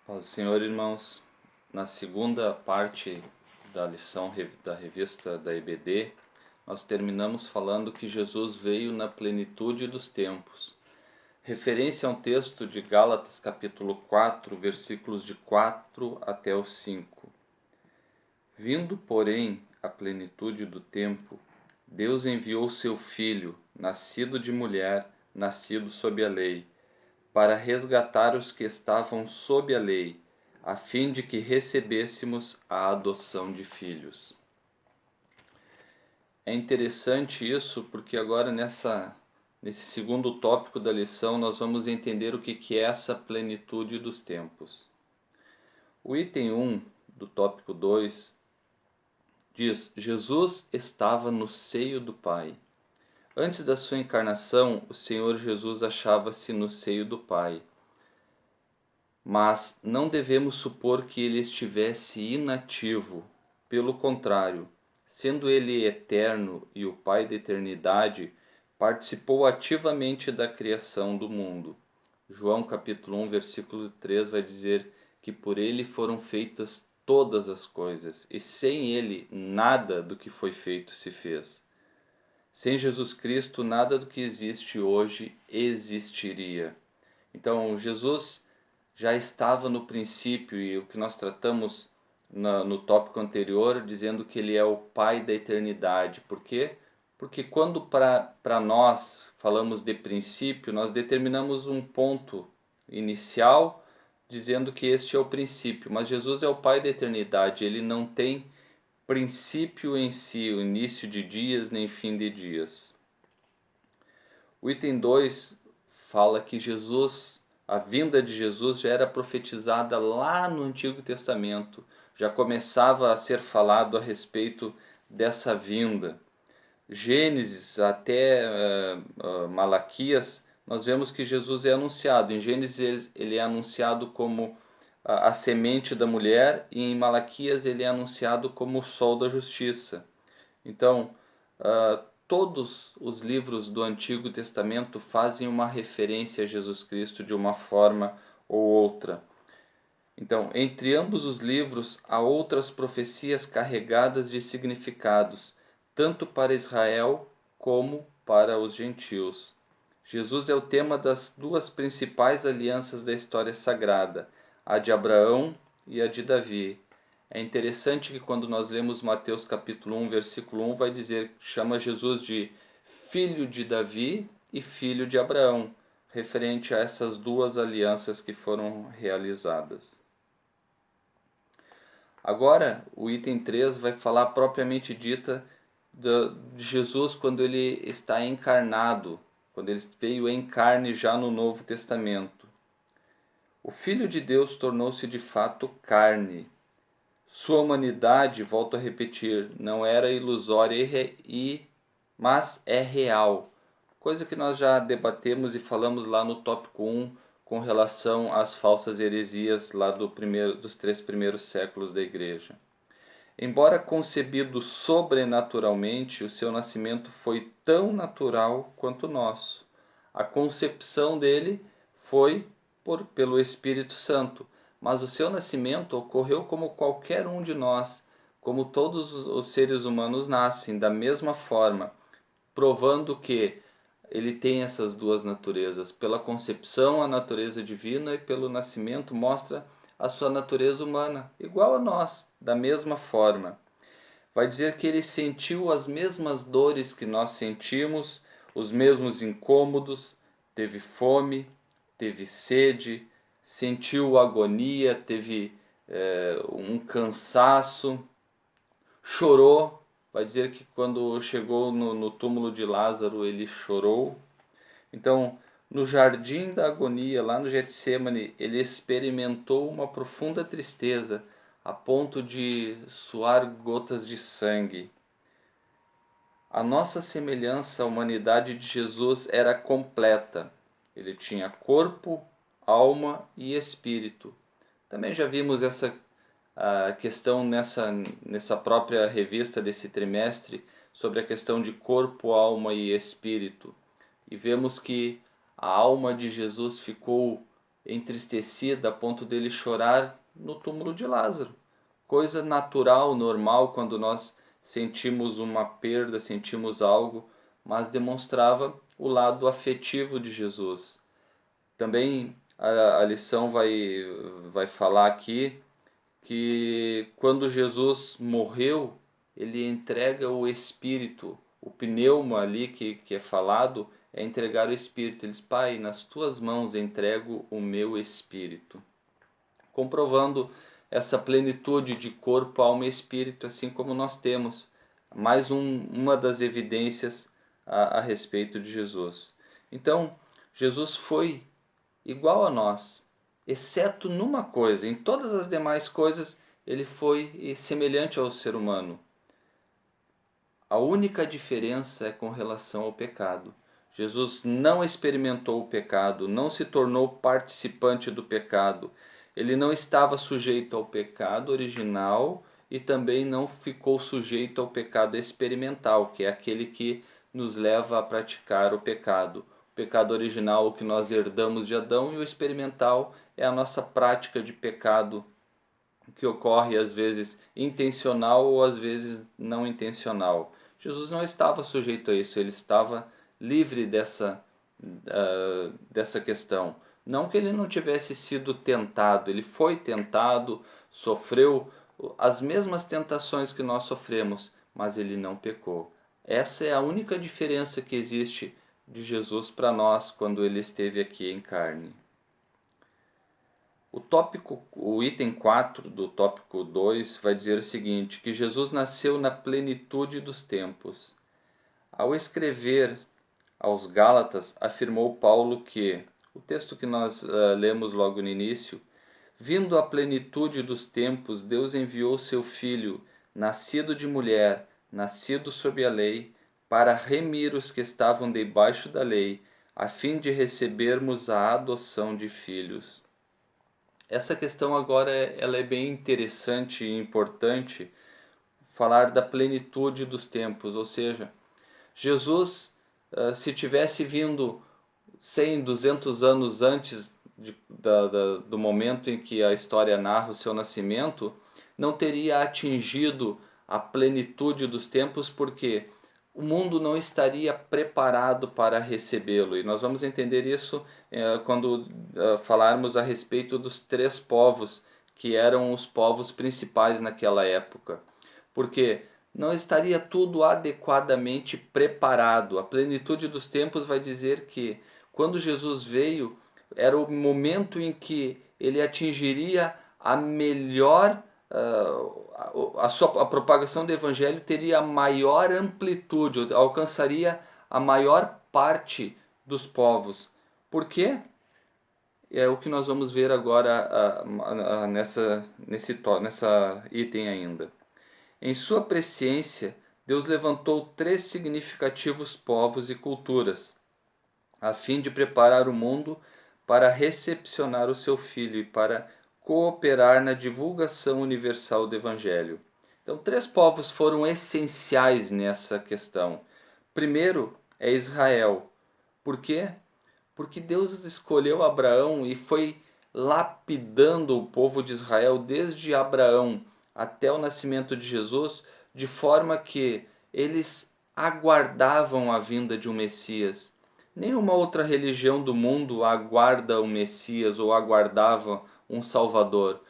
Paz do Senhor, irmãos. Na segunda parte da lição da revista da EBD, nós terminamos falando que Jesus veio na plenitude dos tempos. Referência a um texto de Gálatas capítulo 4, versículos de 4 até o 5. Vindo, porém, a plenitude do tempo, Deus enviou seu Filho, nascido de mulher, nascido sob a lei, para resgatar os que estavam sob a lei, a fim de que recebêssemos a adoção de filhos. É interessante isso porque agora nesse segundo tópico da lição nós vamos entender o que é essa plenitude dos tempos. O item 1 do tópico 2 diz: Jesus estava no seio do Pai. Antes da sua encarnação, o Senhor Jesus achava-se no seio do Pai. Mas não devemos supor que ele estivesse inativo. Pelo contrário, sendo ele eterno e o Pai da eternidade, participou ativamente da criação do mundo. João capítulo 1, versículo 3 vai dizer que por ele foram feitas todas as coisas, e sem ele nada do que foi feito se fez. Sem Jesus Cristo, nada do que existe hoje existiria. Então, Jesus já estava no princípio, e o que nós tratamos no tópico anterior, dizendo que ele é o Pai da eternidade. Por quê? Porque quando para nós falamos de princípio, nós determinamos um ponto inicial, dizendo que este é o princípio. Mas Jesus é o Pai da eternidade, ele não tem princípio em si, o início de dias nem fim de dias. O item 2 fala que a vinda de Jesus já era profetizada lá no Antigo Testamento, já começava a ser falado a respeito dessa vinda. Gênesis até Malaquias, nós vemos que Jesus é anunciado. Em Gênesis ele é anunciado como a semente da mulher, e em Malaquias ele é anunciado como o sol da justiça. Então, todos os livros do Antigo Testamento fazem uma referência a Jesus Cristo de uma forma ou outra. Então, entre ambos os livros há outras profecias carregadas de significados, tanto para Israel como para os gentios. Jesus é o tema das duas principais alianças da história sagrada, a de Abraão e a de Davi. É interessante que quando nós lemos Mateus capítulo 1, versículo 1, vai dizer, chama Jesus de filho de Davi e filho de Abraão, referente a essas duas alianças que foram realizadas. Agora, o item 3 vai falar propriamente dita de Jesus quando ele está encarnado, quando ele veio em carne já no Novo Testamento. O Filho de Deus tornou-se de fato carne. Sua humanidade, volto a repetir, não era ilusória mas é real. Coisa que nós já debatemos e falamos lá no tópico 1 com relação às falsas heresias lá dos 3 primeiros séculos da igreja. Embora concebido sobrenaturalmente, o seu nascimento foi tão natural quanto o nosso. A concepção dele foi pelo Espírito Santo, mas o seu nascimento ocorreu como qualquer um de nós, como todos os seres humanos nascem, da mesma forma, provando que ele tem essas duas naturezas. Pela concepção, a natureza divina, e pelo nascimento mostra a sua natureza humana, igual a nós, da mesma forma. Vai dizer que ele sentiu as mesmas dores que nós sentimos, os mesmos incômodos, teve fome, teve sede, sentiu agonia, teve um cansaço, chorou. Vai dizer que quando chegou no túmulo de Lázaro, ele chorou. Então, no jardim da agonia, lá no Getsêmani, ele experimentou uma profunda tristeza, a ponto de suar gotas de sangue. A nossa semelhança à humanidade de Jesus era completa. Ele tinha corpo, alma e espírito. Também já vimos essa questão nessa própria revista desse trimestre, sobre a questão de corpo, alma e espírito. E vemos que a alma de Jesus ficou entristecida a ponto dele chorar no túmulo de Lázaro. Coisa natural, normal, quando nós sentimos uma perda, sentimos algo, mas demonstrava o lado afetivo de Jesus. Também a lição vai falar aqui que quando Jesus morreu, ele entrega o Espírito. O pneuma ali que é falado é entregar o Espírito. Ele diz: Pai, nas tuas mãos entrego o meu Espírito. Comprovando essa plenitude de corpo, alma e espírito, assim como nós temos. Mais uma das evidências a respeito de Jesus. Então, Jesus foi igual a nós, exceto numa coisa. Em todas as demais coisas, ele foi semelhante ao ser humano. A única diferença é com relação ao pecado. Jesus não experimentou o pecado, não se tornou participante do pecado. Ele não estava sujeito ao pecado original e também não ficou sujeito ao pecado experimental, que é aquele que nos leva a praticar o pecado. O pecado original, o que nós herdamos de Adão, e o experimental é a nossa prática de pecado, que ocorre às vezes intencional ou às vezes não intencional. Jesus não estava sujeito a isso, ele estava livre dessa questão. Não que ele não tivesse sido tentado, ele foi tentado, sofreu as mesmas tentações que nós sofremos, mas ele não pecou. Essa é a única diferença que existe de Jesus para nós quando ele esteve aqui em carne. O item 4 do tópico 2 vai dizer o seguinte, que Jesus nasceu na plenitude dos tempos. Ao escrever aos Gálatas, afirmou Paulo que, o texto que nós lemos logo no início, vindo a plenitude dos tempos, Deus enviou seu Filho, nascido de mulher, nascido sob a lei, para remir os que estavam debaixo da lei, a fim de recebermos a adoção de filhos. Essa questão agora ela é bem interessante e importante, falar da plenitude dos tempos, ou seja, Jesus, se tivesse vindo 100, 200 anos antes do momento em que a história narra o seu nascimento, não teria atingido a plenitude dos tempos, porque o mundo não estaria preparado para recebê-lo. E nós vamos entender isso quando falarmos a respeito dos 3 povos que eram os povos principais naquela época. Porque não estaria tudo adequadamente preparado. A plenitude dos tempos vai dizer que quando Jesus veio, era o momento em que ele atingiria a melhor a propagação do evangelho teria a maior amplitude, alcançaria a maior parte dos povos. Por quê? É o que nós vamos ver agora nessa item ainda. Em sua presciência, Deus levantou 3 significativos povos e culturas, a fim de preparar o mundo para recepcionar o seu Filho e para cooperar na divulgação universal do Evangelho. Então, 3 povos foram essenciais nessa questão. Primeiro é Israel. Por quê? Porque Deus escolheu Abraão e foi lapidando o povo de Israel desde Abraão até o nascimento de Jesus, de forma que eles aguardavam a vinda de um Messias. Nenhuma outra religião do mundo aguarda o Messias ou aguardava um Salvador.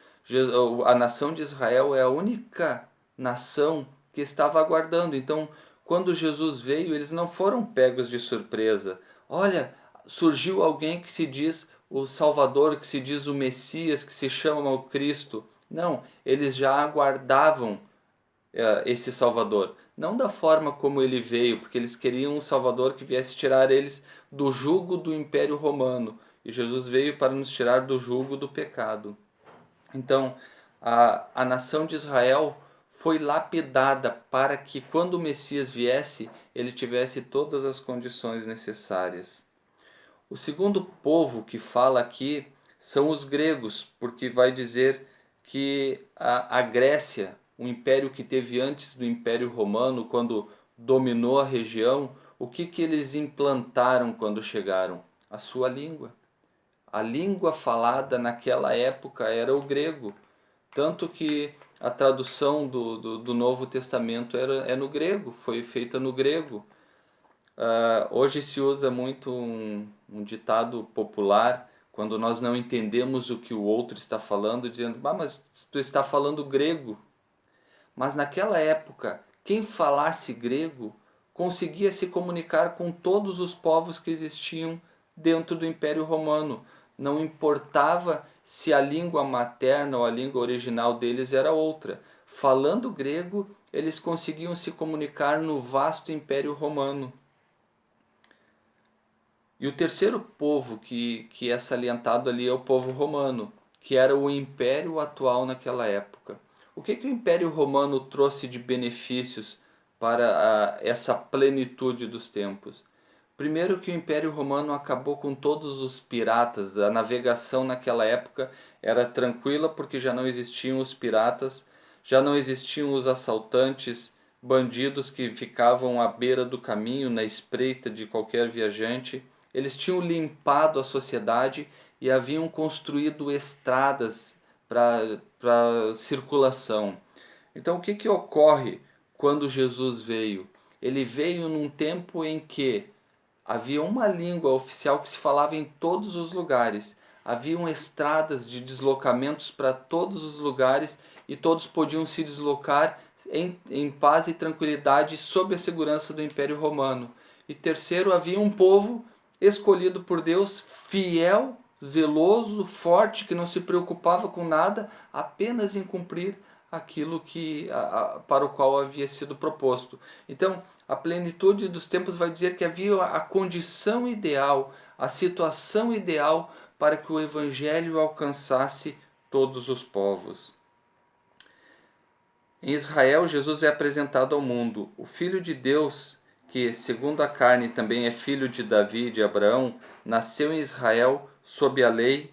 A nação de Israel é a única nação que estava aguardando. Então, quando Jesus veio, eles não foram pegos de surpresa. Olha, surgiu alguém que se diz o Salvador, que se diz o Messias, que se chama o Cristo. Não, eles já aguardavam esse Salvador. Não da forma como ele veio, porque eles queriam um Salvador que viesse tirar eles do jugo do Império Romano. E Jesus veio para nos tirar do jugo do pecado. Então, a nação de Israel foi lapidada para que, quando o Messias viesse, ele tivesse todas as condições necessárias. O segundo povo que fala aqui são os gregos, porque vai dizer que a Grécia, o império que teve antes do Império Romano, quando dominou a região, o que eles implantaram quando chegaram? A sua língua. A língua falada naquela época era o grego, tanto que a tradução do Novo Testamento é no grego, foi feita no grego. Hoje se usa muito um ditado popular, quando nós não entendemos o que o outro está falando, dizendo, mas tu está falando grego. Mas naquela época, quem falasse grego conseguia se comunicar com todos os povos que existiam dentro do Império Romano. Não importava se a língua materna ou a língua original deles era outra. Falando grego, eles conseguiam se comunicar no vasto Império Romano. E o terceiro povo que é salientado ali é o povo romano, que era o império atual naquela época. O que o Império Romano trouxe de benefícios para essa plenitude dos tempos? Primeiro que o Império Romano acabou com todos os piratas, a navegação naquela época era tranquila porque já não existiam os piratas, já não existiam os assaltantes, bandidos que ficavam à beira do caminho na espreita de qualquer viajante. Eles tinham limpado a sociedade e haviam construído estradas para circulação. Então, o que ocorre quando Jesus veio? Ele veio num tempo em que havia uma língua oficial que se falava em todos os lugares. Haviam estradas de deslocamentos para todos os lugares e todos podiam se deslocar em paz e tranquilidade sob a segurança do Império Romano. E terceiro, havia um povo escolhido por Deus, fiel, zeloso, forte, que não se preocupava com nada, apenas em cumprir aquilo para o qual havia sido proposto. Então, a plenitude dos tempos vai dizer que havia a condição ideal, a situação ideal para que o Evangelho alcançasse todos os povos. Em Israel, Jesus é apresentado ao mundo, o Filho de Deus, que, segundo a carne, também é filho de Davi e de Abraão, nasceu em Israel sob a lei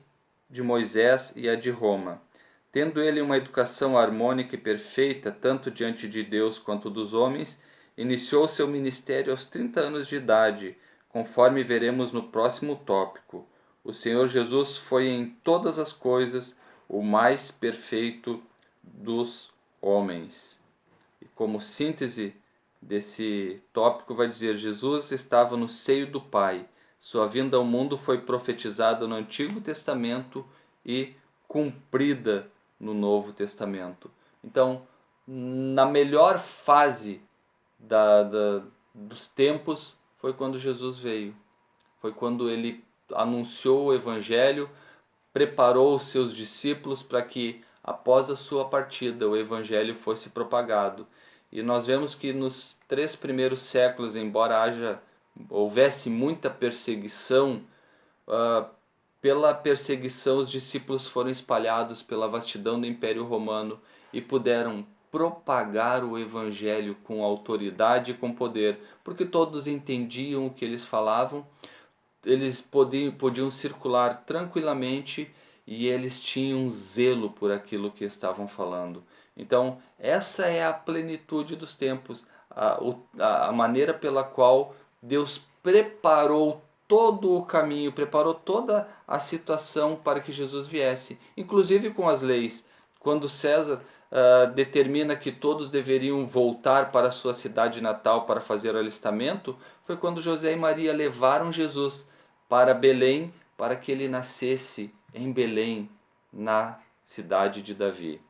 de Moisés e a de Roma. Tendo ele uma educação harmônica e perfeita, tanto diante de Deus quanto dos homens, iniciou seu ministério aos 30 anos de idade, conforme veremos no próximo tópico. O Senhor Jesus foi em todas as coisas o mais perfeito dos homens. E como síntese desse tópico vai dizer: Jesus estava no seio do Pai. Sua vinda ao mundo foi profetizada no Antigo Testamento e cumprida no Novo Testamento. Então, na melhor fase dos tempos foi quando Jesus veio. Foi quando ele anunciou o Evangelho, preparou os seus discípulos para que, após a sua partida, o Evangelho fosse propagado. E nós vemos que nos 3 primeiros séculos, embora houvesse muita perseguição, pela perseguição os discípulos foram espalhados pela vastidão do Império Romano e puderam propagar o Evangelho com autoridade e com poder, porque todos entendiam o que eles falavam, eles podiam circular tranquilamente e eles tinham zelo por aquilo que estavam falando. Então, essa é a plenitude dos tempos, a maneira pela qual Deus preparou todo o caminho, preparou toda a situação para que Jesus viesse, inclusive com as leis. Quando César determina que todos deveriam voltar para a sua cidade natal para fazer o alistamento, foi quando José e Maria levaram Jesus para Belém, para que ele nascesse em Belém, na cidade de Davi.